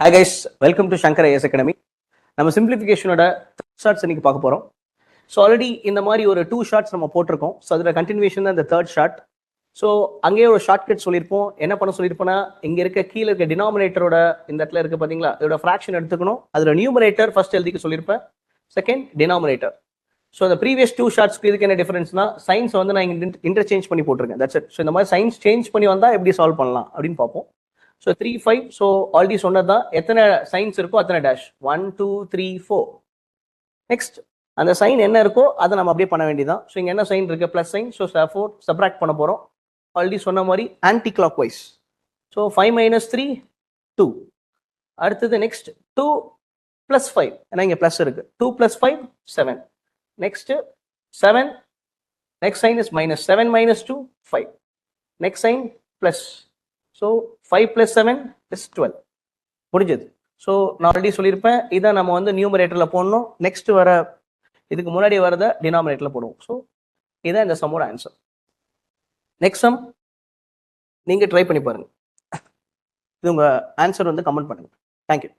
Hi guys, welcome to Shankar IAS Academy. நம்ம சிம்பிளிஃபிகேஷனோட shorts இன்னைக்கு பார்க்க போகிறோம். ஸோ ஆல்ரெடி இந்த மாதிரி ஒரு 2 ஷார்ட்ஸ் நம்ம போட்டிருக்கோம். ஸோ அதில் கண்டினியூஷன் தான் இந்த தேர்ட் ஷார்ட். ஸோ அங்கேயே ஒரு ஷார்ட் கட் சொல்லியிருப்போம். என்ன பண்ண சொல்லியிருப்போம்னா, இங்கே இருக்க கீழே இருக்க டினாமினேட்டரோட இந்த இடத்துல இருக்குது பார்த்தீங்களா, இதோட ஃப்ராக்ஷன் எடுத்துக்கணும். அதில் நியூமரேட்டர் ஃபர்ஸ்ட் எழுதிக்க சொல்லியிருப்பேன், செகண்ட் டினாமினேட்டர். ஸோ அந்த ப்ரீவியஸ் 2 ஷார்ட்ஸ்க்கு இதுக்கு என்ன டிஃபரன்ஸ்னா, சயின்ஸ் வந்து நான் இங்கே இன்டர்சேஞ்ச் பண்ணி போட்டிருக்கேன். That's it. ஸோ இந்த மாதிரி சயின்ஸ் சேஞ்ச் பண்ணி வந்தால் எப்படி சால்வ் பண்ணலாம் அப்படின்னு பார்ப்போம். ஸோ 3, 5. ஸோ ஆல்ரெடி சொன்னது தான், எத்தனை சைன்ஸ் இருக்கோ அத்தனை டேஷ். 1, 2, 3, 4. நெக்ஸ்ட் அந்த சைன் என்ன இருக்கோ அதை நம்ம அப்படியே பண்ண வேண்டியதான். ஸோ இங்கே என்ன சைன் இருக்கு, ப்ளஸ் சைன். ஸோ 4 சப்ராக்ட் பண்ண போகிறோம். ஆல்ரெடி சொன்ன மாதிரி ஆன்டி கிளாக் வைஸ். ஸோ 5 - 3 2. அடுத்தது நெக்ஸ்ட் 2 + 5, ஏன்னா இங்கே ப்ளஸ் இருக்கு. 2 + 5 7. Next 7. Next sign is -7 - 2 5. Next sign plus. So 5 + 7 is 12. முடிஞ்சது. ஸோ நான் ஆல்ரெடி சொல்லியிருப்பேன், இதை நம்ம வந்து நியூமரேட்டரில் போடணும். நெக்ஸ்ட் வர இதுக்கு முன்னாடி வரதை டினாமினேட்டரில் போடுவோம். ஸோ இதான் இந்த சம்மோட ஆன்சர். நெக்ஸ்ட் சம் நீங்கள் ட்ரை பண்ணி பாருங்கள். இது உங்கள் ஆன்சர் வந்து கமெண்ட் பண்ணுங்கள். தேங்க்யூ.